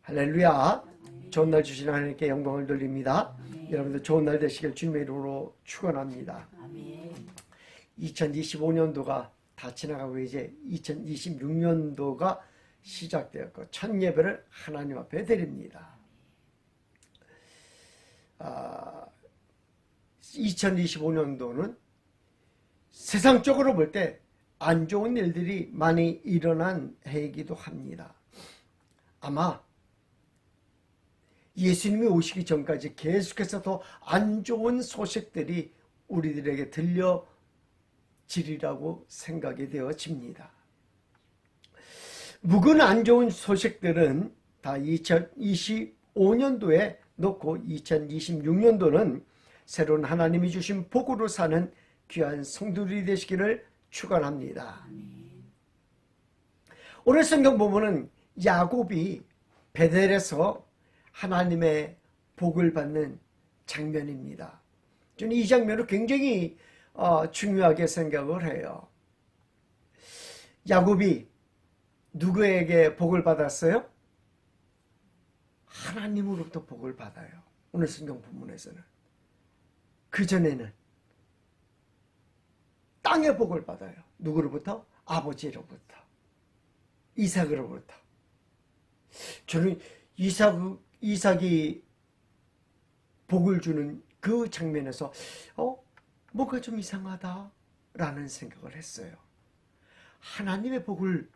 할렐루야. 좋은 날 주신 하나님께 영광을 돌립니다. 여러분들 좋은 날 되시길 주님의 이름으로 축원합니다. 2025년도가 다 지나가고 이제 2026년도가 시작되었고 첫 예배를 하나님 앞에 드립니다. 2025년도는 세상적으로 볼 때 안 좋은 일들이 많이 일어난 해이기도 합니다. 아마 예수님이 오시기 전까지 계속해서 더 안 좋은 소식들이 우리들에게 들려지리라고 생각이 되어집니다. 묵은 안 좋은 소식들은 다 2025년도에 놓고 2026년도는 새로운 하나님이 주신 복으로 사는 귀한 성도들이 되시기를 축원합니다. 오늘 성경 본문은 야곱이 베델에서 하나님의 복을 받는 장면입니다. 저는 이 장면을 굉장히 중요하게 생각을 해요. 야곱이 누구에게 복을 받았어요? 하나님으로부터 복을 받아요. 오늘 성경 본문에서는. 그전에는 땅의 복을 받아요. 누구로부터? 아버지로부터. 이삭으로부터. 저는 이삭이 복을 주는 그 장면에서 뭐가 좀 이상하다라는 생각을 했어요. 하나님의 복을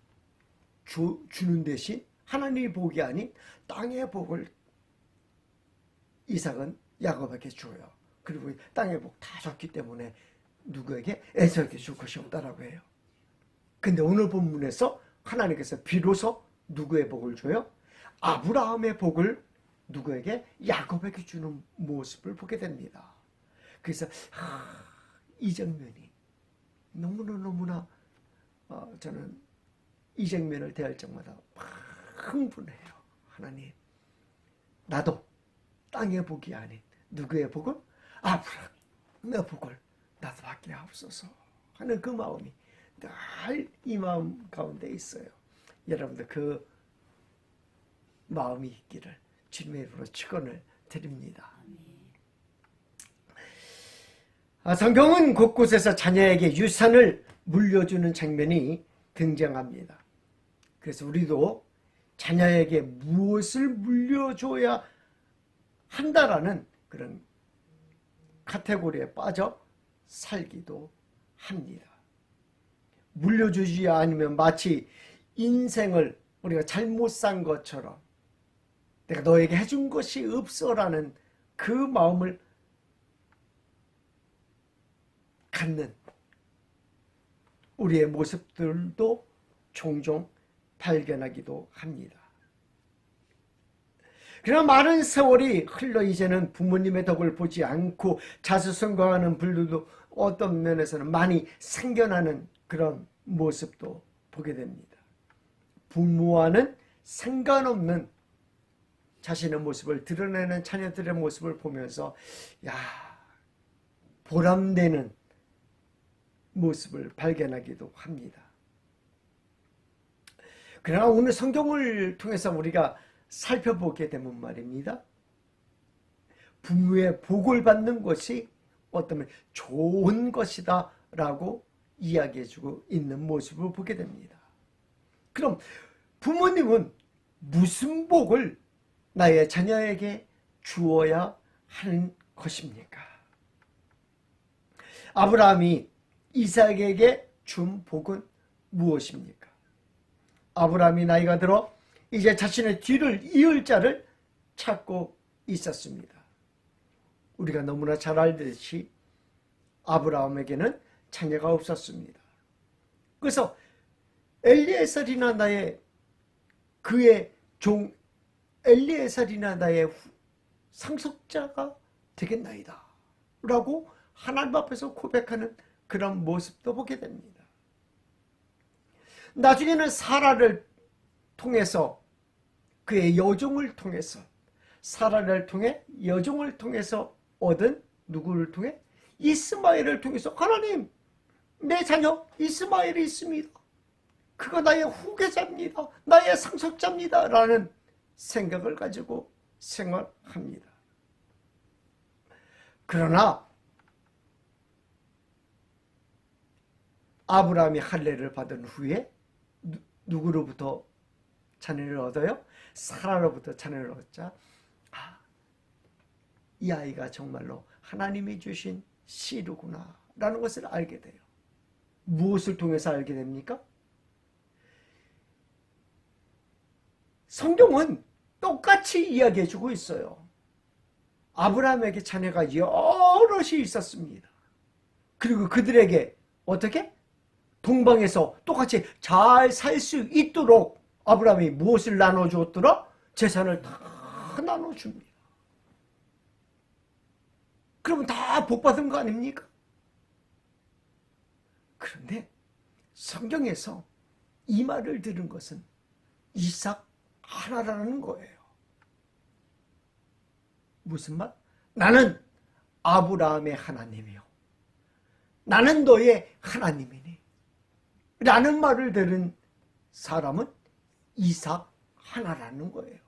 주는 대신 하나님의 복이 아닌 땅의 복을 이삭은 야곱에게 줘요. 그리고 땅의 복 다 줬기 때문에 누구에게? 에서에게 줄 것이 없다라고 해요. 근데 오늘 본문에서 하나님께서 비로소 누구의 복을 줘요? 아브라함의 복을 누구에게? 야곱에게 주는 모습을 보게 됩니다. 그래서 이 장면이 너무나 저는 이 장면을 대할 적마다 흥분해요. 하나님, 나도 땅의 복이 아닌 누구의 복을? 아브라함의 복을 나도 받게 하옵소서 하는 그 마음이 늘 이 마음 가운데 있어요. 여러분들 그 마음이 있기를 주님의 이름으로 축원을 드립니다. 성경은 곳곳에서 자녀에게 유산을 물려주는 장면이 등장합니다. 그래서 우리도 자녀에게 무엇을 물려줘야 한다라는 그런 카테고리에 빠져 살기도 합니다. 물려주지 않으면 마치 인생을 우리가 잘못 산 것처럼 내가 너에게 해준 것이 없어라는 그 마음을 갖는 우리의 모습들도 종종 발견하기도 합니다. 그러나 많은 세월이 흘러 이제는 부모님의 덕을 보지 않고 자수성가하는 분들도 어떤 면에서는 많이 생겨나는 그런 모습도 보게 됩니다. 부모와는 상관없는 자신의 모습을 드러내는 자녀들의 모습을 보면서 보람되는 모습을 발견하기도 합니다. 그러나 오늘 성경을 통해서 우리가 살펴보게 되면 말입니다. 부모의 복을 받는 것이 어쩌면 좋은 것이다 라고 이야기해주고 있는 모습을 보게 됩니다. 그럼 부모님은 무슨 복을 나의 자녀에게 주어야 하는 것입니까? 아브라함이 이삭에게 준 복은 무엇입니까? 아브라함이 나이가 들어 이제 자신의 뒤를 이을 자를 찾고 있었습니다. 우리가 너무나 잘 알듯이 아브라함에게는 자녀가 없었습니다. 그래서 엘리에셀이나 그의 종 엘리에셀이나 나의 상속자가 되겠나이다 라고 하나님 앞에서 고백하는 그런 모습도 보게 됩니다. 나중에는 사라를 통해서 그의 여종을 통해서 사라를 통해 여종을 통해서 얻은 누구를 통해? 이스마엘을 통해서 하나님 내 자녀 이스마엘이 있습니다. 그가 나의 후계자입니다. 나의 상속자입니다. 라는 생각을 가지고 생활합니다. 그러나 아브라함이 할례를 받은 후에 누구로부터 자녀를 얻어요? 사라로부터 자녀를 얻자 이 아이가 정말로 하나님이 주신 씨르구나 라는 것을 알게 돼요. 무엇을 통해서 알게 됩니까? 성경은 똑같이 이야기해주고 있어요. 아브라함에게 자녀가 여럿이 있었습니다. 그리고 그들에게 어떻게? 동방에서 똑같이 잘 살 수 있도록 아브라함이 무엇을 나눠주었더라? 재산을 다 나눠줍니다. 그러면 다 복받은 거 아닙니까? 그런데 성경에서 이 말을 들은 것은 이삭 하나라는 거예요. 무슨 말? 나는 아브라함의 하나님이요. 나는 너의 하나님이니. 라는 말을 들은 사람은 이삭 하나라는 거예요.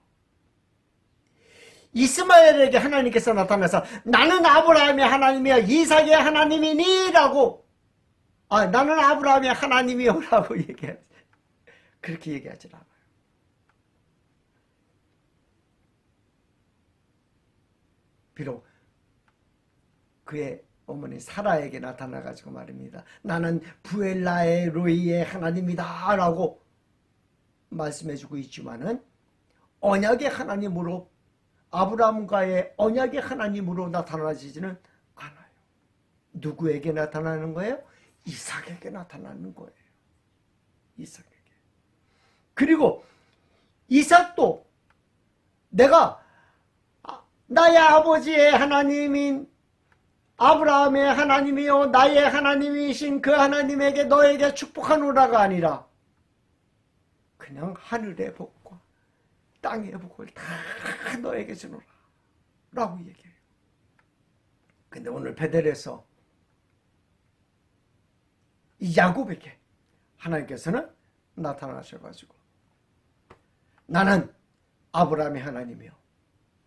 이스마엘에게 하나님께서 나타나서 나는 아브라함의 하나님이야 이삭의 하나님이니 라고 나는 아브라함의 하나님이요 라고 얘기하지. 그렇게 얘기하지 않아요. 비록 그의 어머니 사라에게 나타나가지고 말입니다. 나는 부엘라의 로이의 하나님이다 라고 말씀해주고 있지만은 언약의 하나님으로 아브라함과의 언약의 하나님으로 나타나지는 않아요. 누구에게 나타나는 거예요? 이삭에게 나타나는 거예요. 이삭에게. 그리고 이삭도 내가 나의 아버지의 하나님인 아브라함의 하나님이요 나의 하나님이신 그 하나님에게 너에게 축복하노라가 아니라 그냥 하늘의 복과 땅의 복을 다 너에게 주노라 라고 얘기해요. 근데 오늘 베델에서 야곱에게 하나님께서는 나타나셔가지고 나는 아브라함의 하나님이요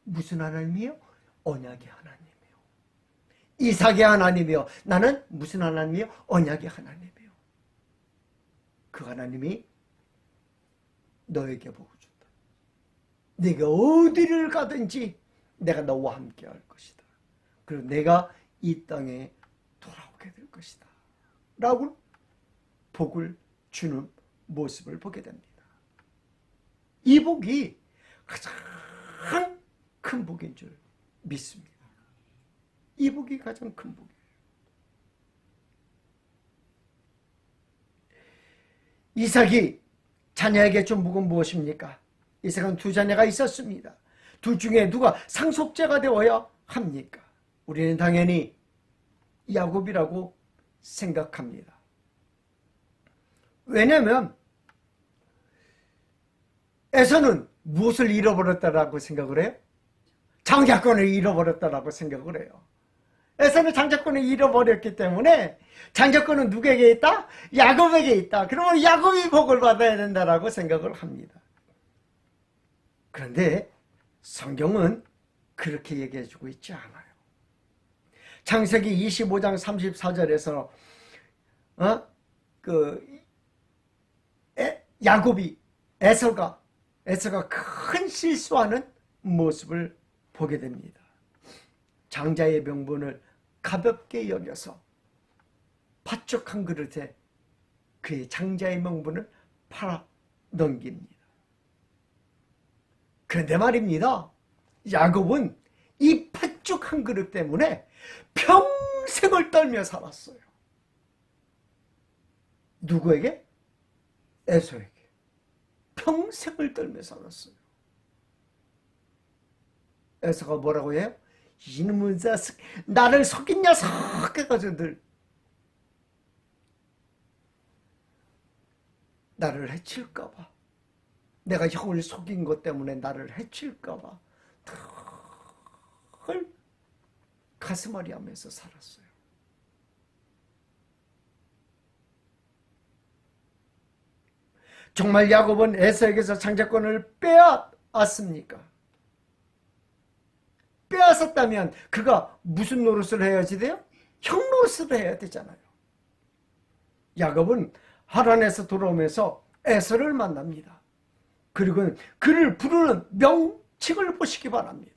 무슨 하나님이요? 언약의 하나님이요 이삭의 하나님이요 나는 무슨 하나님이요? 언약의 하나님이요 그 하나님이 너에게 복을 준다. 네가 어디를 가든지 내가 너와 함께 할 것이다. 그리고 내가 이 땅에 돌아오게 될 것이다 라고 복을 주는 모습을 보게 됩니다. 이 복이 가장 큰 복인 줄 믿습니다. 이 복이 가장 큰 복이에요. 이삭이 자녀에게 준 복은 무엇입니까? 이삭은 두 자녀가 있었습니다. 둘 중에 누가 상속자가 되어야 합니까? 우리는 당연히 야곱이라고 생각합니다. 왜냐하면 에서는 무엇을 잃어버렸다라고 생각을 해요? 장자권을 잃어버렸다라고 생각을 해요. 에서는 장자권을 잃어버렸기 때문에 장자권은 누구에게 있다? 야곱에게 있다. 그러면 야곱이 복을 받아야 된다라고 생각을 합니다. 그런데 성경은 그렇게 얘기해주고 있지 않아요. 창세기 25장 34절에서 야곱이 에서가 큰 실수하는 모습을 보게 됩니다. 장자의 명분을 가볍게 여겨서 팥죽 한 그릇에 그의 장자의 명분을 팔아 넘깁니다. 그런데 말입니다. 야곱은 이 팥죽 한 그릇 때문에 평생을 떨며 살았어요. 누구에게? 에서에게. 평생을 떨며 살았어요. 에서가 뭐라고 해요? 이놈의 자식, 나를 속인 녀석 해가지고 늘 나를 해칠까봐, 내가 형을 속인 것 때문에 나를 해칠까봐 늘 가슴앓이 하면서 살았어요. 정말 야곱은 에서에게서 장자권을 않습니까? 빼앗았다면 그가 무슨 노릇을 해야지 돼요? 형 노릇을 해야 되잖아요. 야곱은 하란에서 돌아오면서 에서를 만납니다. 그리고 그를 부르는 명칭을 보시기 바랍니다.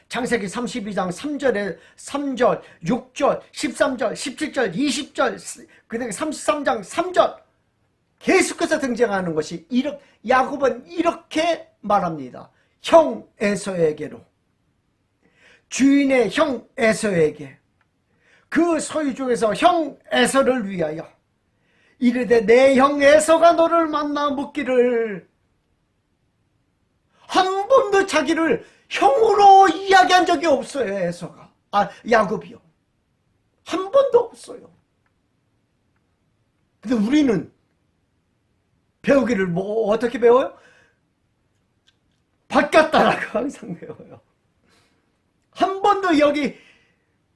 창세기 32장 3절에 3절, 6절, 13절, 17절, 20절, 그다음에 33장 3절 계속해서 등장하는 것이 야곱은 이렇게 말합니다. 형 에서에게로, 주인의 형 에서에게, 그 소유 중에서 형 에서를 위하여 이르되 내 형 에서가 너를 만나 묻기를. 한 번도 자기를 형으로 이야기한 적이 없어요. 에서가, 야곱이요. 한 번도 없어요. 근데 우리는 배우기를 어떻게 배워요? 바뀌었다라고 항상 배워요. 한 번도 여기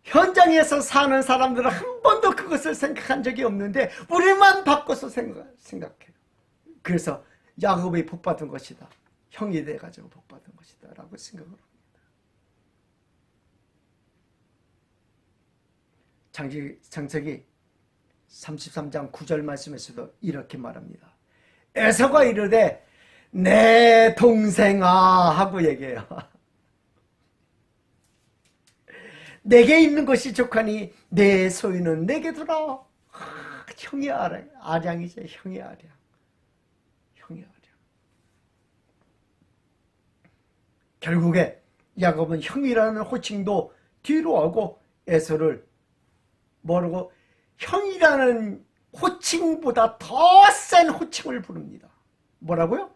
현장에서 사는 사람들은 한 번도 그것을 생각한 적이 없는데 우리만 바꿔서 생각해요. 그래서 야곱이 복받은 것이다. 형이 돼가지고 복받은 것이다 라고 생각을 합니다. 창세기 33장 9절 말씀에서도 이렇게 말합니다. 에서가 이르되 내 동생아 하고 얘기해요. 내게 있는 것이 족하니 내 소유는 내게 두라. 형이 아량이죠. 형이 아량. 형이 아량. 결국에 야곱은 형이라는 호칭도 뒤로 하고 에서를 뭐라고? 형이라는 호칭보다 더 센 호칭을 부릅니다. 뭐라고요?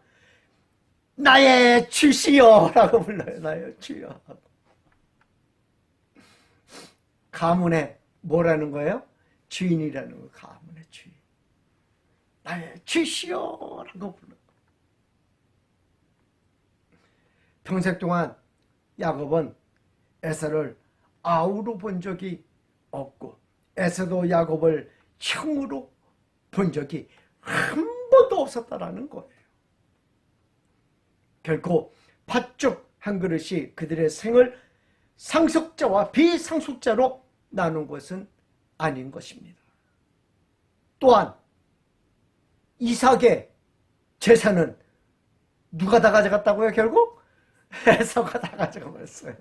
나의 주시여 라고 불러요. 나의 주여. 가문의 뭐라는 거예요? 주인이라는 거. 가문의 주인. 나의 주시여 라고 불러요. 평생 동안 야곱은 에서를 아우로 본 적이 없고 에서도 야곱을 형으로 본 적이 한 번도 없었다라는 거예요. 결코 팥죽 한 그릇이 그들의 생을 상속자와 비상속자로 나눈 것은 아닌 것입니다. 또한 이삭의 재산은 누가 다 가져갔다고요? 결국? 에서가 다 가져가 버렸어요.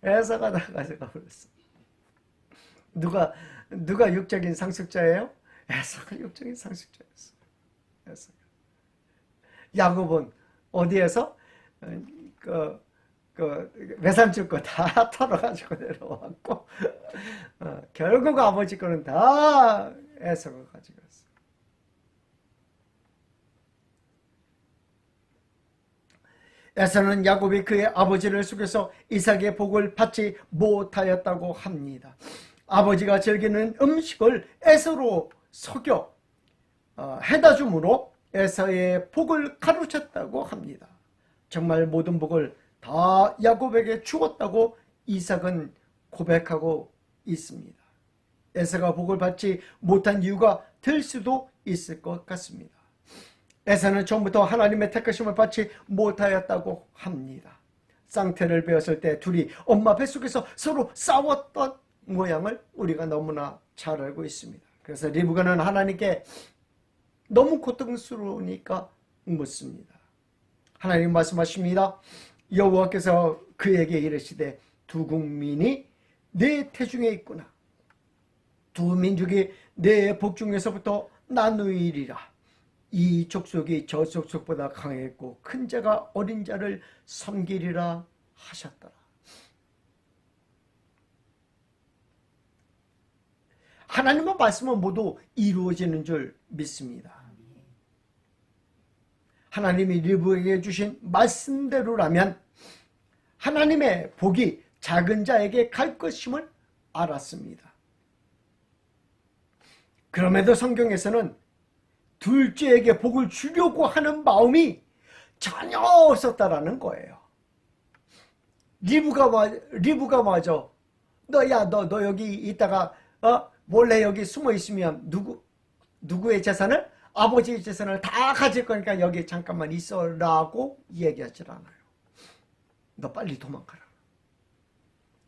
에서가 다 가져가 버렸어요. 누가 육적인 상속자예요? 에서가 육적인 상속자였어요. 에서가. 야곱은 어디에서? 외삼촌 거 다 털어가지고 내려왔고 결국 아버지 거는 다 에서가 가져갔어. 에서는 야곱이 그의 아버지를 속여서 이삭의 복을 받지 못하였다고 합니다. 아버지가 즐기는 음식을 에서로 속여 해다 줌으로 에서의 복을 가로챘다고 합니다. 정말 모든 복을 다 야곱에게 주었다고 이삭은 고백하고 있습니다. 에서가 복을 받지 못한 이유가 될 수도 있을 것 같습니다. 에서는 처음부터 하나님의 택하심을 받지 못하였다고 합니다. 쌍태를 베었을 때 둘이 엄마 뱃속에서 서로 싸웠던 모양을 우리가 너무나 잘 알고 있습니다. 그래서 리브가는 하나님께 너무 고통스러우니까 묻습니다. 하나님 말씀하십니다. 여호와께서 그에게 이르시되 두 국민이 내 태중에 있구나. 두 민족이 내 복중에서부터 나누이리라. 이 족속이 저 족속보다 강했고 큰 자가 어린 자를 섬기리라 하셨더라. 하나님의 말씀은 모두 이루어지는 줄 믿습니다. 하나님이 리브에게 주신 말씀대로라면 하나님의 복이 작은 자에게 갈 것임을 알았습니다. 그럼에도 성경에서는 둘째에게 복을 주려고 하는 마음이 전혀 없었다라는 거예요. 리브가 마저 너 여기 있다가 몰래 여기 숨어 있으면 누구의 재산을 아버지의 재산을 다 가질 거니까 여기 잠깐만 있어라고 얘기하질 않아요. 너 빨리 도망가라.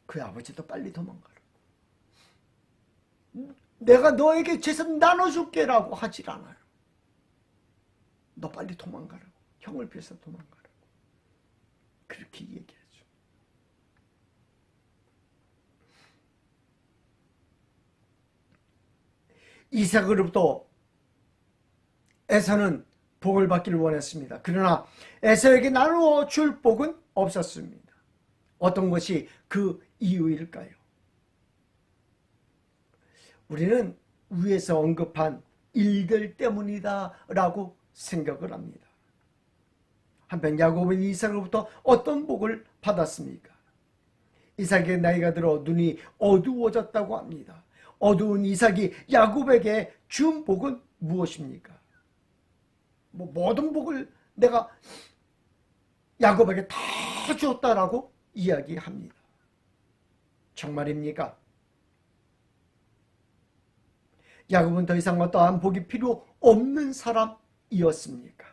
그 아버지도 빨리 도망가라. 내가 너에게 재산 나눠줄게라고 하질 않아요. 너 빨리 도망가라고. 형을 피해서 도망가라고. 그렇게 얘기하죠. 이삭으로부터 에서는 복을 받기를 원했습니다. 그러나 에서에게 나누어 줄 복은 없었습니다. 어떤 것이 그 이유일까요? 우리는 위에서 언급한 일들 때문이다 라고 생각을 합니다. 한편 야곱은 이삭으로부터 어떤 복을 받았습니까? 이삭의 나이가 들어 눈이 어두워졌다고 합니다. 어두운 이삭이 야곱에게 준 복은 무엇입니까? 모든 복을 내가 야곱에게 다 줬다라고 이야기합니다. 정말입니까? 야곱은 더 이상 어떠한 복이 필요 없는 사람이었습니까?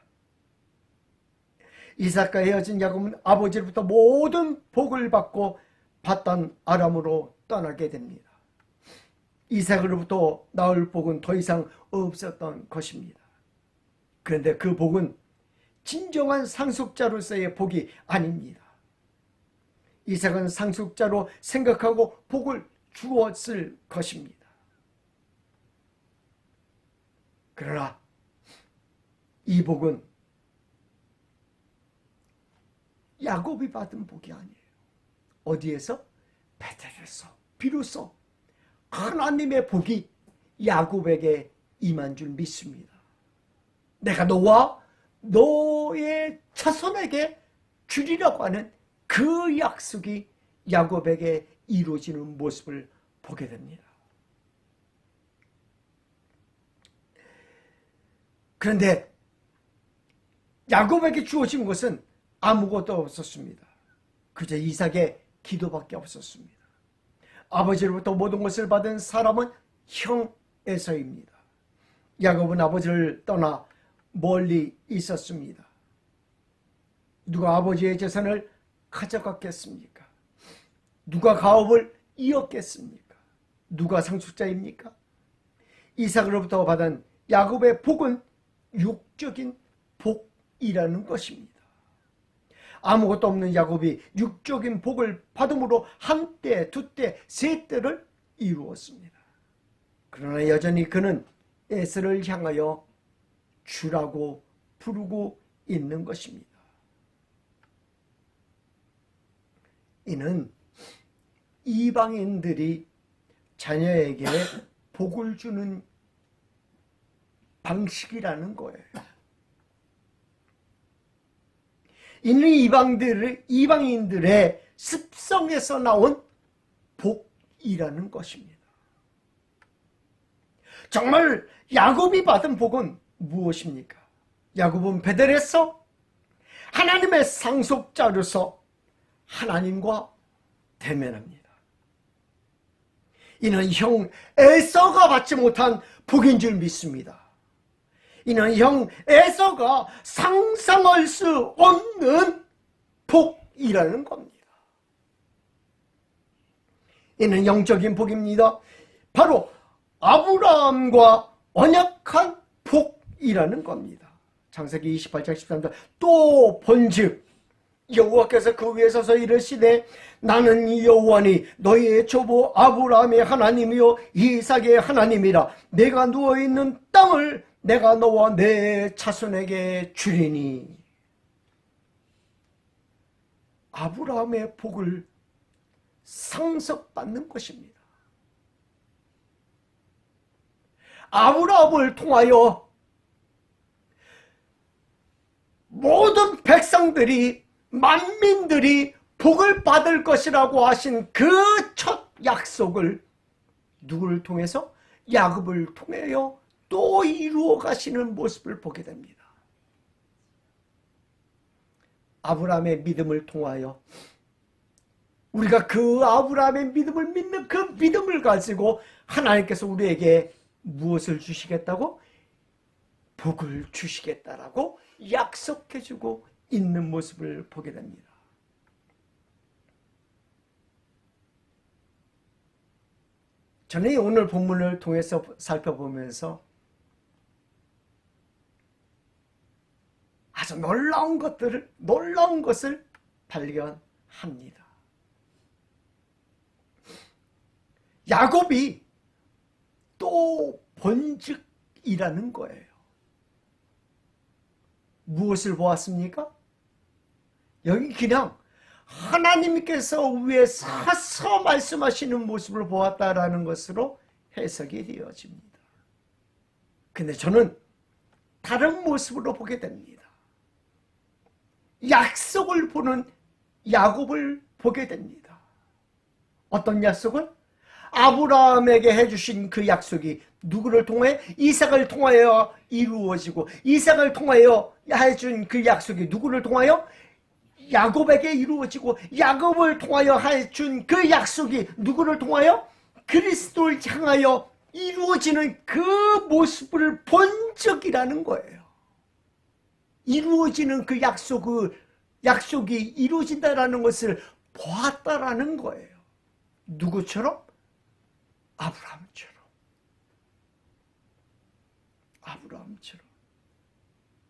이삭과 헤어진 야곱은 아버지로부터 모든 복을 받고 바단 아람으로 떠나게 됩니다. 이삭으로부터 나올 복은 더 이상 없었던 것입니다. 그런데 그 복은 진정한 상속자로서의 복이 아닙니다. 이삭은 상속자로 생각하고 복을 주었을 것입니다. 그러나 이 복은 야곱이 받은 복이 아니에요. 어디에서? 베델에서 비로소 하나님의 복이 야곱에게 임한 줄 믿습니다. 내가 너와 너의 자손에게 주리라고 하는 그 약속이 야곱에게 이루어지는 모습을 보게 됩니다. 그런데 야곱에게 주어진 것은 아무것도 없었습니다. 그저 이삭의 기도밖에 없었습니다. 아버지로부터 모든 것을 받은 사람은 형 에서입니다. 야곱은 아버지를 떠나 멀리 있었습니다. 누가 아버지의 재산을 가져갔겠습니까? 누가 가업을 이었겠습니까? 누가 상속자입니까? 이삭으로부터 받은 야곱의 복은 육적인 복이라는 것입니다. 아무것도 없는 야곱이 육적인 복을 받음으로 한때, 두때, 세때를 이루었습니다. 그러나 여전히 그는 에서를 향하여 주라고 부르고 있는 것입니다. 이는 이방인들이 자녀에게 복을 주는 방식이라는 거예요. 이는 이방인들의 습성에서 나온 복이라는 것입니다. 정말 야곱이 받은 복은 무엇입니까? 야곱은 베델에서 하나님의 상속자로서 하나님과 대면합니다. 이는 형 에서가 받지 못한 복인 줄 믿습니다. 이는 형 에서가 상상할 수 없는 복이라는 겁니다. 이는 영적인 복입니다. 바로 아브라함과 언약한 복이라는 겁니다. 창세기 28장 13절 또 본즉 여호와께서 그 위에 서서 이르시되 나는 여호와니 너희의 조부 아브라함의 하나님이요 이삭의 하나님이라. 내가 누워있는 땅을 내가 너와 내 자손에게 주리니. 아브라함의 복을 상속받는 것입니다. 아브라함을 통하여 모든 백성들이 만민들이 복을 받을 것이라고 하신 그 첫 약속을 누구를 통해서? 야곱을 통하여 또 이루어 가시는 모습을 보게 됩니다. 아브라함의 믿음을 통하여 우리가 그 아브라함의 믿음을 믿는 그 믿음을 가지고 하나님께서 우리에게 무엇을 주시겠다고? 복을 주시겠다라고 약속해주고 있는 모습을 보게 됩니다. 저는 오늘 본문을 통해서 살펴보면서 아주 놀라운 것을 발견합니다. 야곱이 또 본즉이라는 거예요. 무엇을 보았습니까? 여기 그냥 하나님께서 위에 서서 말씀하시는 모습을 보았다라는 것으로 해석이 되어집니다. 근데 저는 다른 모습으로 보게 됩니다. 약속을 보는 야곱을 보게 됩니다. 어떤 약속을? 아브라함에게 해주신 그 약속이 누구를 통해? 이삭을 통하여 이루어지고, 이삭을 통하여 해준 그 약속이 누구를 통하여? 야곱에게 이루어지고, 야곱을 통하여 해준 그 약속이 누구를 통하여? 그리스도를 향하여 이루어지는 그 모습을 본 적이라는 거예요. 이루어지는 그 약속이 이루어진다라는 것을 보았다라는 거예요. 누구처럼? 아브라함처럼.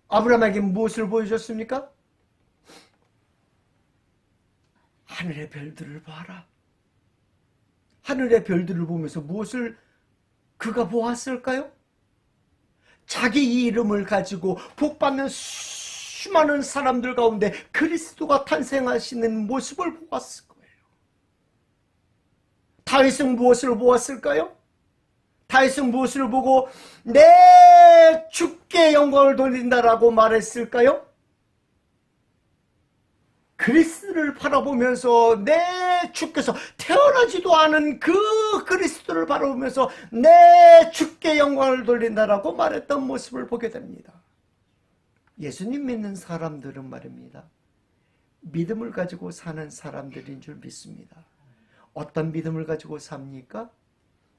아브라함에게 무엇을 보여줬습니까? 하늘의 별들을 봐라. 하늘의 별들을 보면서 무엇을 그가 보았을까요? 자기 이름을 가지고 복받는 수많은 사람들 가운데 그리스도가 탄생하시는 모습을 보았을 거예요. 다윗은 무엇을 보았을까요? 다윗은 무엇을 보고 내 주께 영광을 돌린다라고 말했을까요? 그리스도를 바라보면서 내 주께서 태어나지도 않은 그 그리스도를 바라보면서 내 주께 영광을 돌린다라고 말했던 모습을 보게 됩니다. 예수님 믿는 사람들은 말입니다. 믿음을 가지고 사는 사람들인 줄 믿습니다. 어떤 믿음을 가지고 삽니까?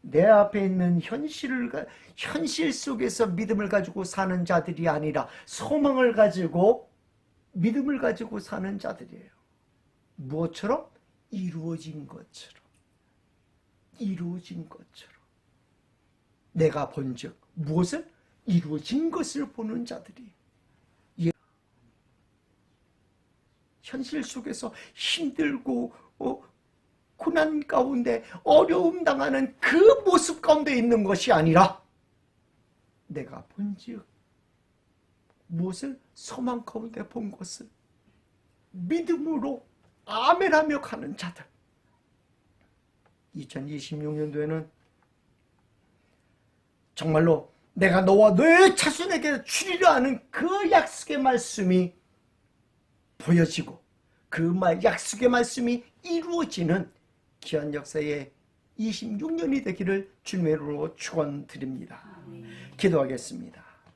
내 앞에 있는 현실 속에서 믿음을 가지고 사는 자들이 아니라 소망을 가지고 믿음을 가지고 사는 자들이에요. 무엇처럼? 이루어진 것처럼. 내가 본즉 무엇을? 이루어진 것을 보는 자들이. 현실 속에서 힘들고 고난 가운데 어려움 당하는 그 모습 가운데 있는 것이 아니라 내가 본즉 무엇을? 소망 가운데 본 것을 믿음으로 아멘하며 가는 자들. 2026년도에는 정말로 내가 너와 너의 자손에게 주리라 하는 그 약속의 말씀이 보여지고 그 약속의 말씀이 이루어지는 귀한 역사의 26년이 되기를 주님으로 축원드립니다. 기도하겠습니다.